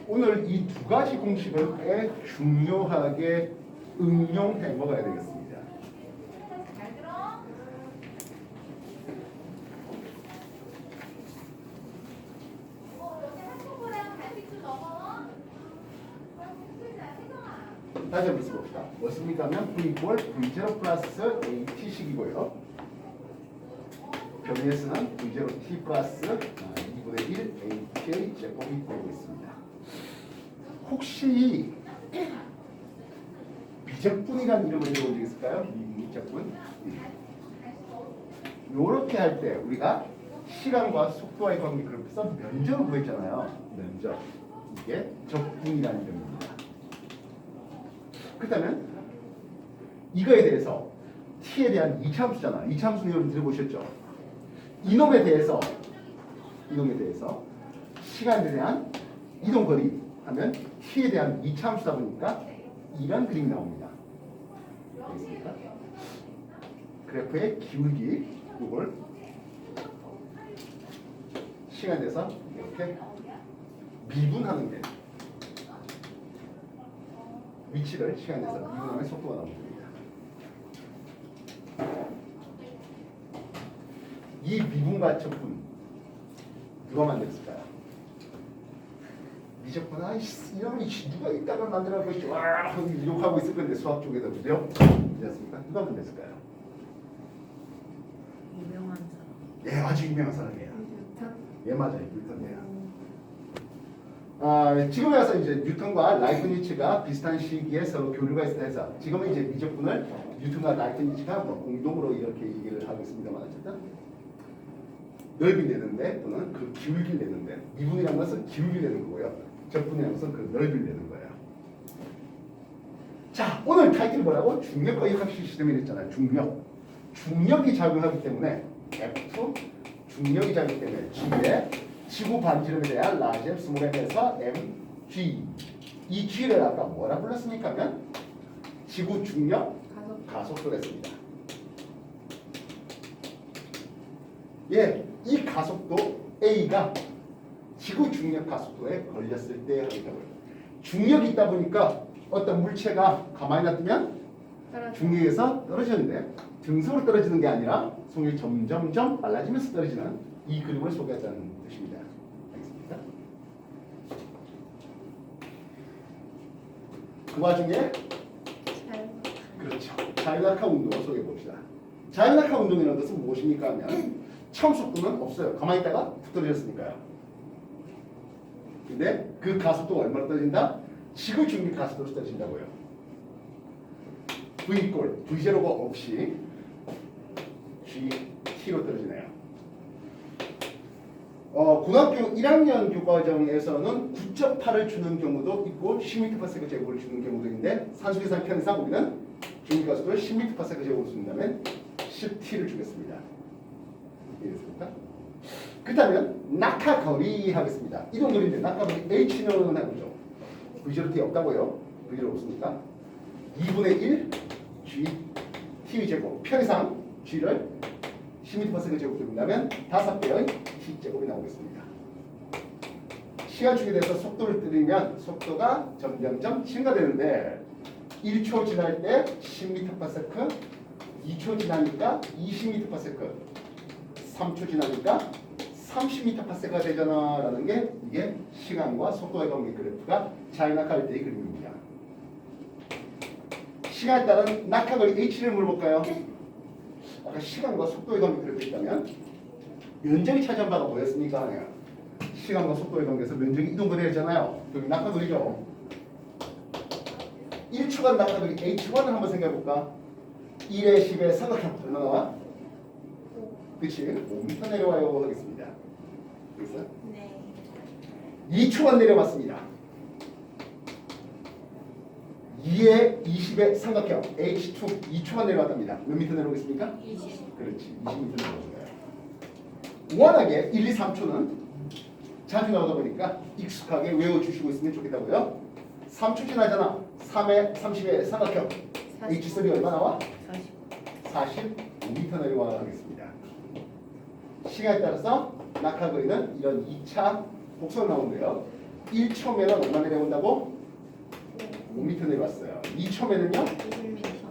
오늘 이 두 가지 공식을 꽤 중요하게 응용해 먹어야 되겠습니다. 잘 들어. 여기 한국어랑 달빛 좀 넘어. 다시 한번 써봅시다. 뭐습니까 하면 V 이퀄 V0 플러스 AT식이고요. 변의에서는 V0T 플러스 2분의 1 ATA 제곱이 되고 있습니다. 혹시 미적분이라는 이름을 들어본 적 있을까요? 미적분. 요렇게 할 때 우리가 시간과 속도와의 관계를 써서 면적을 구했잖아요. 면적. 이게 적분이라는 이름입니다. 그렇다면 이거에 대해서 t에 대한 이차함수잖아. 이차함수는 여러분 들어보셨죠? 이놈에 대해서 시간에 대한 이동거리 하면 t에 대한 이차함수다 보니까 이런 그림이 나옵니다. 알겠습니까? 그래프의 기울기 이걸 시간에 대해서 이렇게 미분하는 게 위치를 시간에 대해서 미분하면 속도가 나오는 겁니다. 이 미분과 적분 누가 만들었을까요? 미적분 아이씨 이런 누가 이따가 만들어고 있지 와 하고 욕하고 있을 건데 수학 쪽에도 그죠? 그렇습니까? 누가 만들었을까요? 유명한 사람. 예 아주 유명한 사람이에요. 예 맞아요 뉴턴이에요. 지금에 와서 이제 뉴턴과 라이프니츠가 비슷한 시기에 서로 교류가 있다 해서 지금은 이제 미적분을 뉴턴과 라이프니츠가 뭐 공동으로 이렇게 얘기를 하고 있습니다만 어쨌든 넓이 내는데 또는 그 기울기를 내는데 미분이라는 것은 기울기를 내는 거고요. 적분이라는 것은 그 넓이를 내는 거예요. 자 오늘 타이틀이 뭐라고? 중력과 역학식 시스템이 있잖아요. 중력이 작용하기 때문에 F 중력이 작용하기 때문에 G에 지구 반지름에 대한 라지 M 스몰 M에서 mg 이 G를 아까 뭐라 불렀습니까? 하면 지구 중력 가속도를 했습니다. 예, 이 가속도 A가 지구 중력 가속도에 걸렸을 때 하겠다고요. 중력이 있다 보니까 어떤 물체가 가만히 놔두면 중력에서 떨어지는데 등속으로 떨어지는 게 아니라 속력이 점점점 빨라지면서 떨어지는 이 그림을 소개했다는 뜻입니다. 알겠습니까? 그 와중에 그렇죠. 자유낙하 운동을 소개해 봅시다. 자유낙하 운동이라는 것은 무엇입니까 하면 처음 속도는 없어요. 가만히 있다가 툭 떨어졌으니까요. 근데 그 가속도가 얼마나 떨어진다? 지구 중력 가속도로 떨어진다고요. V 이퀄 V0가 없이 GT로 떨어지네요. 고등학교 1학년 교과정에서는 9.8을 주는 경우도 있고 10m/s 제곱을 주는 경우도 있는데 산수계산 편의상 우리는 중력 가속도를 10m/s 제곱을 준다면 10T를 주겠습니다. 이해됐습니까? 그렇다면 낙하거리 하겠습니다. 이동거리인데 낙하거리 H는 해보죠. V0T 없다고요? V0 없습니까? 2분의 1 G T 제곱 편의상 G를 10m/s 제곱 들인다면 5배의 T 제곱이 나오겠습니다. 시간 축에 대해서 속도를 들이면 속도가 점점점 증가되는데 1초 지날 때 10m/s 2초 지나니까 20m/s 3초 지나니까 30m/s가 되잖아 라는 게 이게 시간과 속도의 관계 그래프가 자유낙하할 때의 그림입니다. 시간에 따른 낙하거리 H를 물어볼까요? 아까 시간과 속도의 관계 그래프 있다면 면적이 차지한 바가 뭐였습니까? 시간과 속도의 관계에서 면적이 이동거리였잖아요. 여기 낙하거리죠. 1초간 낙하거리 H1을 한번 생각해볼까? 1에 10에 삼각형 얼마 나와? 그치? 5m 내려와요 하겠습니다. 알겠어요? 네. 2초간 내려왔습니다. 2에 20의 삼각형 H2 2초간 내려왔답니다. 몇 미터 내려오겠습니까? 20. 그렇지. 20m 내려오는 거예요. 워낙에 1, 2, 3초는 자주 나오다 보니까 익숙하게 외워주시고 있으면 좋겠다고요. 3초 지나잖아. 3에 30의 삼각형 H3 얼마 나와? 45m 내려와 하겠습니다. 시간에 따라서 낙하거리는 이런 2차 곡선 나오는데요. 1초면은 얼마 내려온다고? 5m 내려왔어요. 2초면은요?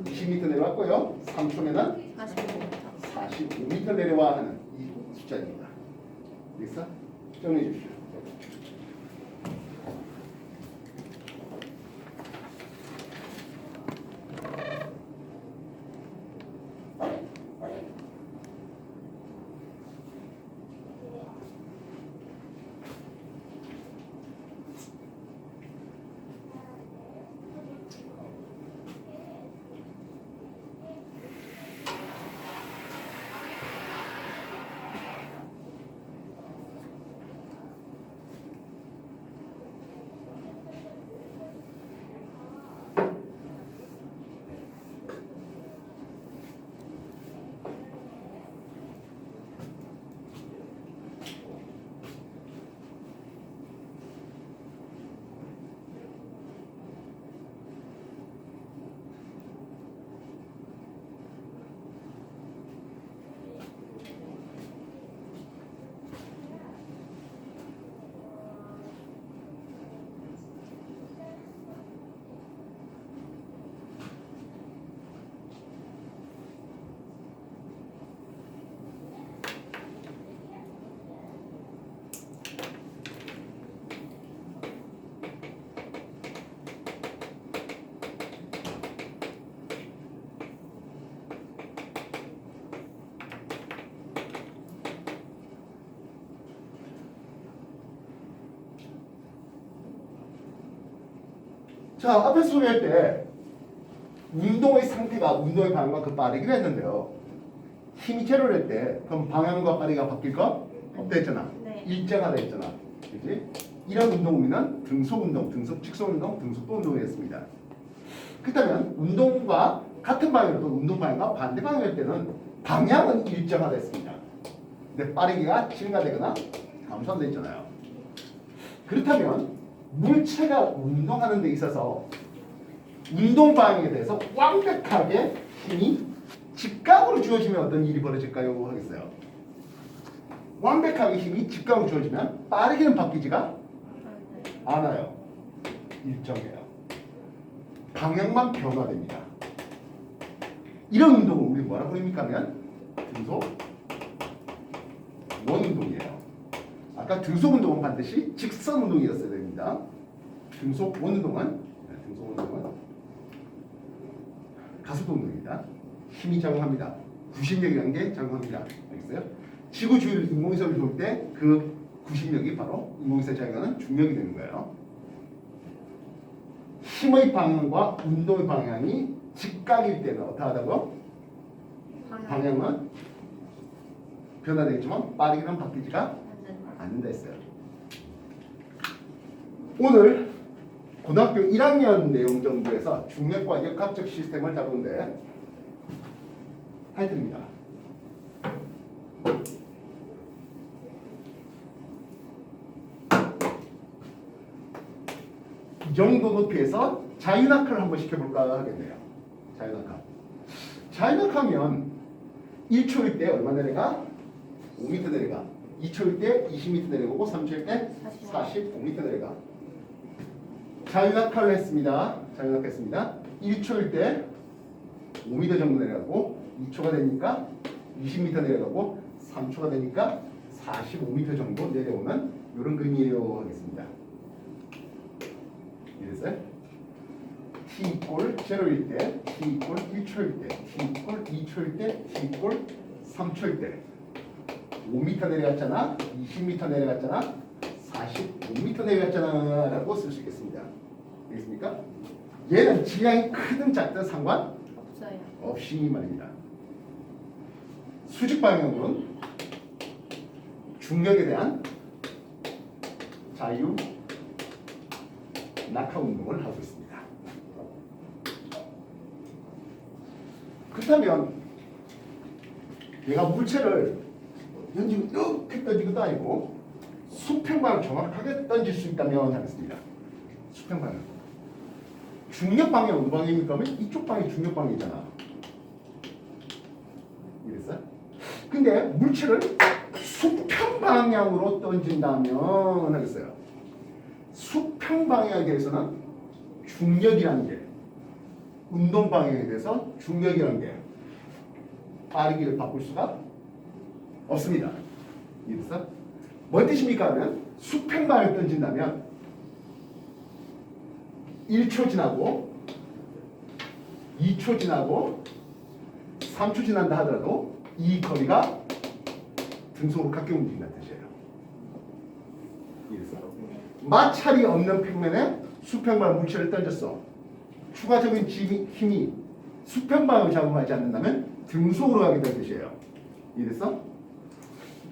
20m 내려왔고요. 3초면은 45m 내려와 하는 이 숫자입니다. 알겠어? 정리해 주십시오. 자, 앞에서 소개할 때 운동의 상태가 운동의 방향과 그 빠르기를 했는데요. 힘이 제로를 할 때 그럼 방향과 빠르기가 바뀔 거? 없다 했잖아. 네. 일정하다 했잖아. 그지? 이런 운동 우리는 등속 운동, 등속 직선 운동, 등속도 운동을 했습니다. 그렇다면 운동과 같은 방향으로도 운동 방향과 반대 방향일 때는 방향은 일정하다 했습니다. 근데 빠르기가 증가되거나 감소한다 했잖아요. 그렇다면 물체가 운동하는 데 있어서 운동 방향에 대해서 완벽하게 힘이 직각으로 주어지면 어떤 일이 벌어질까요? 하겠어요. 완벽하게 힘이 직각으로 주어지면 빠르게는 바뀌지가 않아요. 일정해요. 방향만 변화됩니다. 이런 운동을 우리 뭐라 부릅니까 하면 등속 원운동이에요. 아까 등속 운동은 반드시 직선 운동이었어야 됩니다. 등속 원운동은 가속도 운동입니다. 힘이 작용합니다. 구심력이라는 게 작용합니다. 알겠어요? 지구 주위를 인공위성을 돌 때 그 구심력이 바로 인공위성에 작용하는 중력이 되는 거예요. 힘의 방향과 운동의 방향이 직각일 때는 어떠하다고요? 방향은 변화되겠지만 빠르게는 바뀌지가 않는다 했어요. 오늘 고등학교 1학년 내용 정도에서 중력과 역학적 시스템을 다루는데 타이틀입니다. 이 정도 높이에서 자유낙하를 한번 시켜볼까 하겠네요. 자유낙하면 1초일 때 얼마 내려가? 5m 내려가. 2초일 때 20m 내려가고 3초일 때 45m 내려가. 자유낙하를 했습니다. 1초일 때 5m 정도 내려가고 2초가 되니까 20m 내려가고 3초가 되니까 45m 정도 내려오는 이런 그림이에요 하겠습니다. 이랬어요? t 이꼴 0일 때, t 이꼴 1초일 때, t 이꼴 2초일 때, t 이꼴 3초일 때 5m 내려갔잖아, 20m 내려갔잖아, 45m 내려갔잖아 라고 쓸 수 있겠습니다. 알겠습니까? 얘는 질량이 크든 작든 상관 없이 말입니다. 수직 방향으로는 중력에 대한 자유 낙하 운동을 하고 있습니다. 그렇다면 얘가 물체를 던지고 이렇게 던지고도 아니고 수평 방향 정확하게 던질 수 있다면 하겠습니다. 수평 방향. 중력 방향 어느 방향입니까? 이쪽 방향이 중력 방향이잖아. 이랬어요? 근데 물체를 수평 방향으로 던진다면 하겠어요. 수평 방향에 대해서는 중력이라는 게, 운동 방향에 대해서 중력이라는 게 빠르기를 바꿀 수가 없습니다. 이해됐어? 뭔 뜻입니까? 하면 수평 방향을 던진다면 1초 지나고 2초 지나고 3초 지난다 하더라도 이 거리가 등속으로 가까이 움직인다는 뜻이에요. 이해됐어? 마찰이 없는 평면에 수평방 물체를 던졌어. 추가적인 힘이 수평방을 작용하지 않는다면 등속으로 가게 될 뜻이에요. 이해됐어?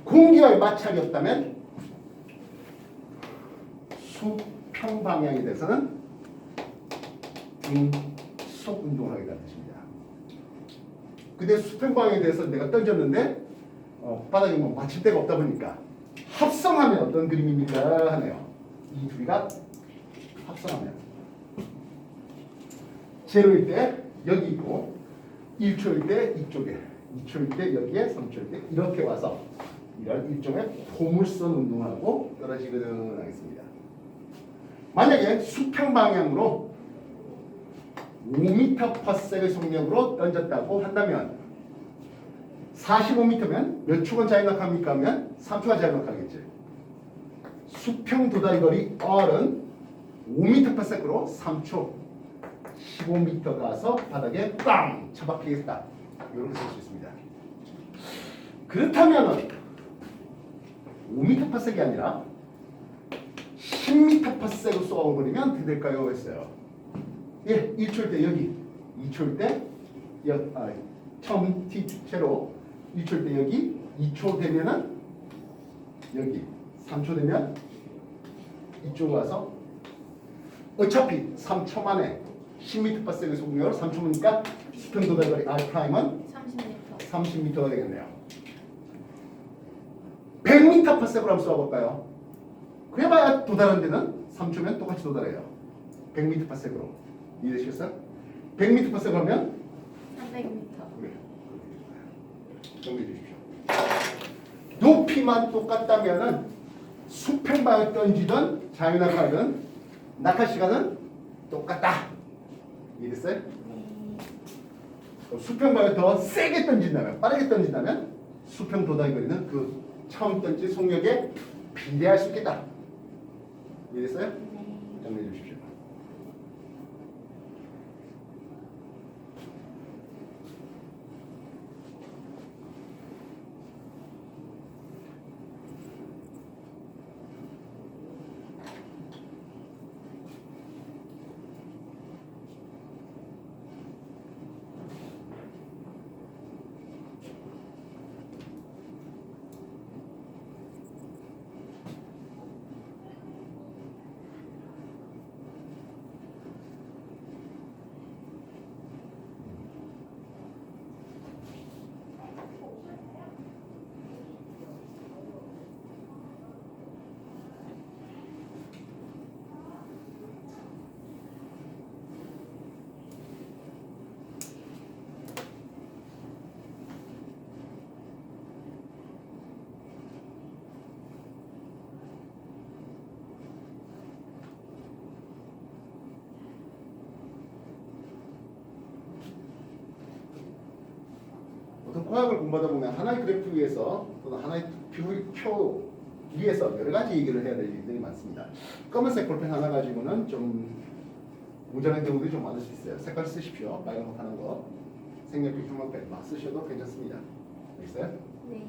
공기와의 마찰이 없다면 수평 방향에 대해서는 등속 운동을 하게 되는 뜻입니다. 근데 수평 방향에 대해서 내가 던졌는데 바닥에 뭐 받침대가 없다 보니까 합성하면 어떤 그림입니까? 하네요. 이 둘이가 합성하면 제로일 때 여기 있고 1초일 때 이쪽에 2초일 때 여기에 3초일 때 이렇게 와서 이런 일종의 포물선 운동하고 떨어지거든 하겠습니다. 만약에 수평 방향으로 5m/s의 속력으로 던졌다고 한다면 45m면 몇 초간 자유낙합니까? 하면 3초간 자유낙하겠지. 수평 도다리 거리 R은 5m/s로 3초 15m 가서 바닥에 빵 처박히겠다. 이렇게 쓸 수 있습니다. 그렇다면 5m/s이 아니라 10m/s로 쏘아버리면 어떻게 될까요? 했어요. 예, 1초일 때 여기, 2초일 때 처음 T체로 1초일 때 여기, 2초 되면은 여기, 3초 되면 이쪽으로 와서 어차피 3초 만에 10m/s의 속력으로 3초니까 수평 도달 거리 R''은 30m가 되겠네요. 100m/s로 한번 쏘아볼까요? 그래봐야 도달한 데는 3초면 똑같이 도달해요. 100m/s로. 이해되시겠어요? 100m/s로 하면 300m. 정리해 주십시오. 높이만 똑같다면은 수평방을 던지던 자유낙하든 낙하 시간은 똑같다. 이해됐어요? 수평방을 더 세게 던진다면, 빠르게 던진다면 수평 도달 거리는 그 처음 던진 속력에 비례할 수 있겠다. 이해됐어요? 정리해 주십시오. 어떤 과학을 공부하다 보면 하나의 그래프 위에서 또는 하나의 표 위에서 여러 가지 얘기를 해야 될 일들이 많습니다. 검은색 볼펜 하나 가지고는 좀 모자란 경우들이 좀 많을 수 있어요. 색깔 쓰십시오. 빨간 거 하는 거. 색연필 주먹펜 막 쓰셔도 괜찮습니다. 알겠어요? 네.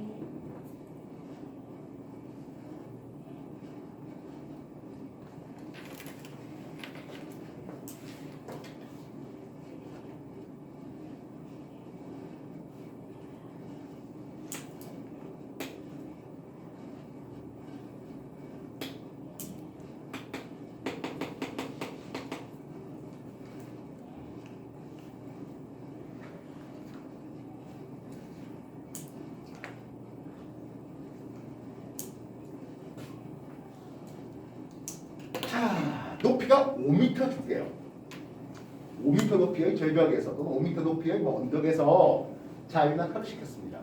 자, 높이가 5m 줄게요. 5m 높이의 절벽에서 또는 5m 높이의 언덕에서 자유낙하를 시켰습니다.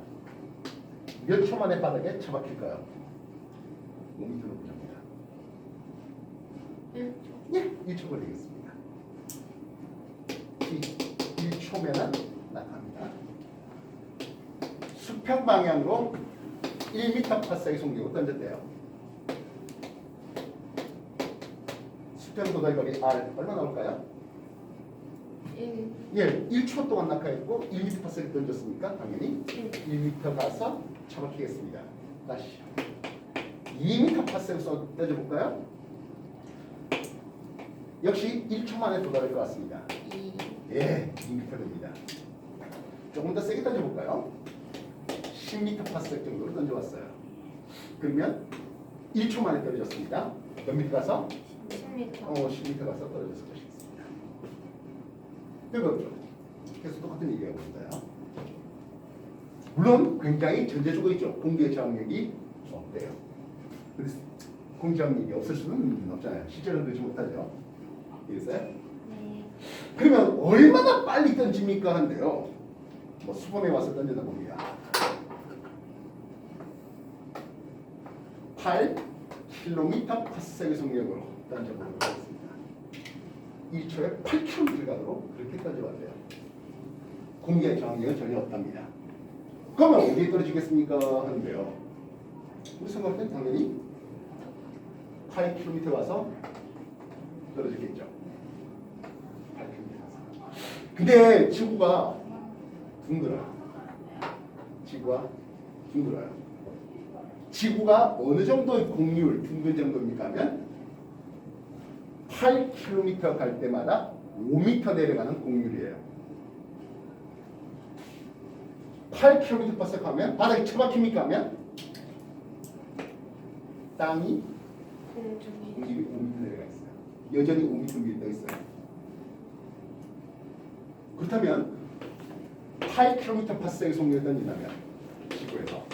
몇 초 만에 바닥에 처박힐까요? 5m 높이 잡니다. 예, 1초 걸리겠습니다. 1초면은 나갑니다. 수평 방향으로 1m/s의 속력을 던졌대요. 수평 도달거리 R 얼마 나올까요? 1. 1초 동안 낙하했고 1m/s를 던졌으니까 당연히 1m 가서 처박히겠습니다. 다시 2m/s를 던져볼까요? 역시 1초 만에 도달할 것 같습니다. 예, 2m입니다. 조금 더 세게 던져볼까요? 10m/s 정도로 던져왔어요. 그러면 1초 만에 떨어졌습니다. 몇 미터 가서? 10m 가서 떨어졌을 것이겠습니다. 그렇죠. 계속 똑같은 얘기하고 있어요. 물론 굉장히 전제조건이 있죠. 공기의 저항력이 없대요. 근데 공기 저항력이 없을 수는 없잖아요. 실제로는 그렇지 못하죠. 이해했어요? 그러면 얼마나 빨리 던집니까 한데요. 뭐 수범에 와서 던져다 봅니다. 8km/s의 속력으로 던져보도록 하겠습니다. 1초에 8km 가도록 그렇게 던져봤대요. 공기의 저항력은 전혀 없답니다. 그러면 어디에 떨어지겠습니까 하는데요. 우리 생각할 땐 당연히 8km 와서 떨어지겠죠. 8km 와서. 근데 지구가 둥글어요. 지구가 둥글어요. 지구가 어느 정도의 공률 둥근 정도입니까 하면 8km 갈 때마다 5m 내려가는 공률이에요. 8km/s 하면 바닥이 처박힙니까 하면 땅이 공률이 5m 내려가 있어요. 여전히 5m 위에 떠 있어요. 그렇다면 8km/s의 속력을 던진다면 지구에서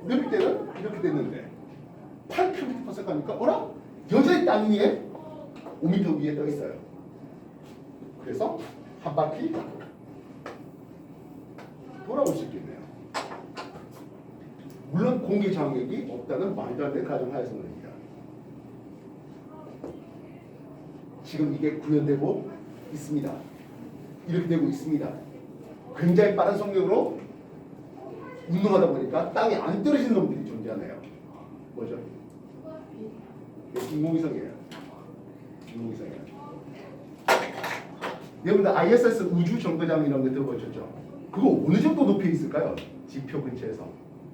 내릴 때는 이렇게 됐는데 8km/s 가니까 어라? 여전히 땅 위에 5m 위에 떠 있어요. 그래서 한 바퀴 돌아올 수 있겠네요. 물론 공기 저항력이 없다는 말도 안 되는 가정하에서 말입니다. 지금 이게 구현되고 있습니다. 이렇게 되고 있습니다. 굉장히 빠른 속력으로 운동하다 보니까 땅에 안 떨어지는 놈들이 존재하네요. 뭐죠? 인공위성이에요. 인공위성이에요. 여러분들 ISS 우주 정거장이라는 데 들어보셨죠? 그거 어느 정도 높이에 있을까요? 지표 근처에서.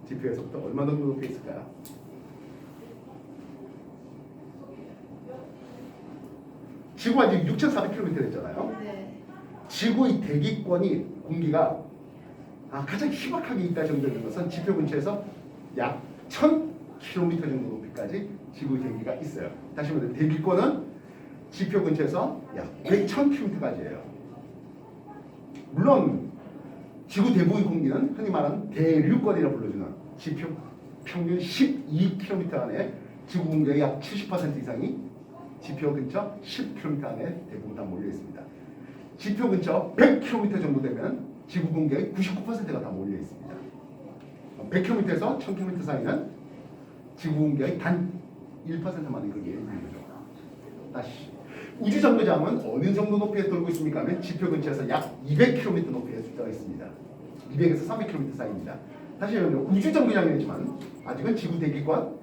지표에서부터 얼마 정도 높이에 있을까요? 지구가 지금 6,400km 됐잖아요. 지구의 대기권이 공기가 가장 희박하게 있다 정도는 것은 지표 근처에서 약 1,000km 정도 높이까지 지구의 대기가 있어요. 다시 말해 대기권은 지표 근처에서 약 100,000km까지예요. 물론 지구 대부분의 공기는 흔히 말하는 대류권이라 불러주는 지표 평균 12km 안에 지구 공기의 약 70% 이상이 지표 근처 10km 안에 대부분 다 몰려 있습니다. 지표 근처 100km 정도 되면 지구 공기의 99%가 다 몰려 있습니다. 100km에서 1000km 사이는 지구 공기의 단 1%만이 거기에 있는 거죠. 다시 우주 정거장은 어느 정도 높이에 돌고 있습니까 하면 지표 근처에서 약 200km 높이에 떠 있습니다. 200에서 300km 사이입니다. 다시 말하면 우주 정거장이지만 아직은 지구 대기권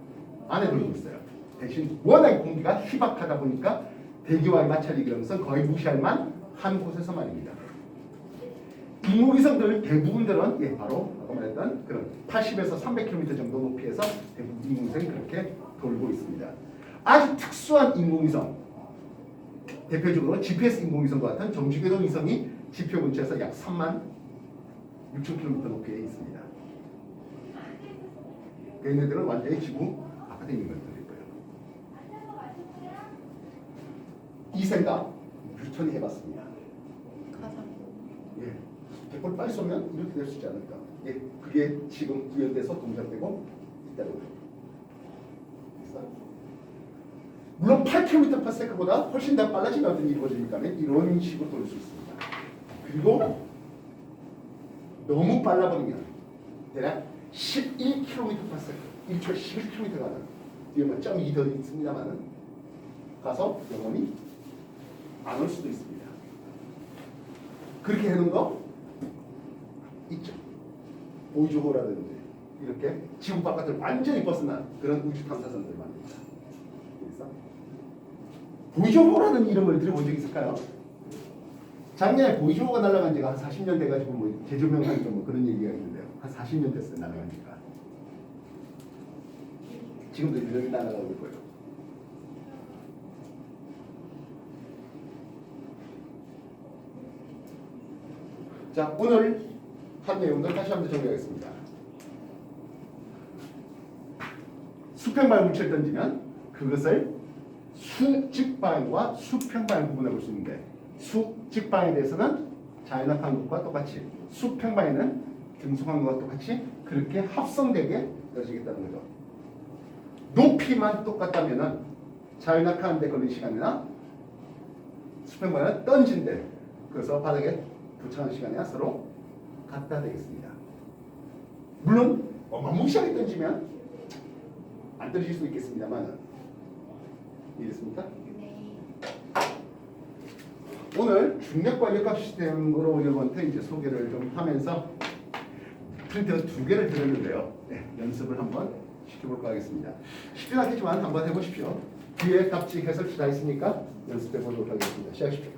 안에 돌고 있어요. 대신 워낙 공기가 희박하다 보니까 대기와의 마찰이 그러면서 거의 무시할 만한 곳에서 말입니다. 인공위성들 대부분들은 바로 아까 말했던 그런 80에서 300km 정도 높이에서 대부분 인공위성이 그렇게 돌고 있습니다. 아주 특수한 인공위성, 대표적으로 GPS 인공위성과 같은 정주궤도 위성이 지표 근처에서 약 36,000km 높이에 있습니다. 그 얘네들은 완전히 지구 바깥에 있는 것들일 거예요. 이 생각 뉴턴이 해봤습니다. 예, 100번 빨리 쏘면 이렇게 될 수 있지 않을까. 예, 그게 지금 구현돼서 동작되고 있다고 해요. 물론 8km/s보다 훨씬 더 빨라지면 어떤 일이 벌어집니까? 이런 식으로 돌릴 수 있습니다. 그리고 너무 빨라버리면 대략 11km/s, 1초에 11km 가는 뒤에 뭐 점이 더 있습니다만은 가서 영원히 안 올 수도 있습니다. 그렇게 하는 거 있죠. 보이즈호라든지 이렇게 지구 바깥을 완전히 벗어난 그런 우주 탐사선들을 만듭니다. 그래서 보이즈호라는 이름을 들어본 적 있을까요? 작년에 보이즈호가 날아간 지가 한 40년 돼가지고 뭐 재조명하니까 뭐 그런 얘기가 있는데요. 한 40년 됐어요, 날아간 지가. 지금도 여전히 날아가고 있고요. 자, 오늘 한 내용들 다시 한번 정리하겠습니다. 수평발 물체를 던지면 그것을 수직방향과 수평방향 구분해 볼 수 있는데 수직방향에 대해서는 자연학한 것과 똑같이 수평방향에는 등속한 것과 똑같이 그렇게 합성되게 떨어지겠다는 거죠. 높이만 똑같다면 자연학하는 데 걸린 시간이나 수평방향을 던진데 그래서 바닥에 도착하는 시간이나 서로 같다 되겠습니다. 물론 어마무시하게 던지면 안 떨어질 수 있겠습니다만 이해됐습니까? 네. 오늘 중력과 역학 시스템으로 여러분한테 이제 소개를 좀 하면서 프린터 2개를 드렸는데요. 네, 연습을 한번 시켜볼까 하겠습니다. 쉽진 않겠지만 한번 해보십시오. 뒤에 답지 해설지 다 있으니까 연습해 보도록 하겠습니다. 시작하십시오.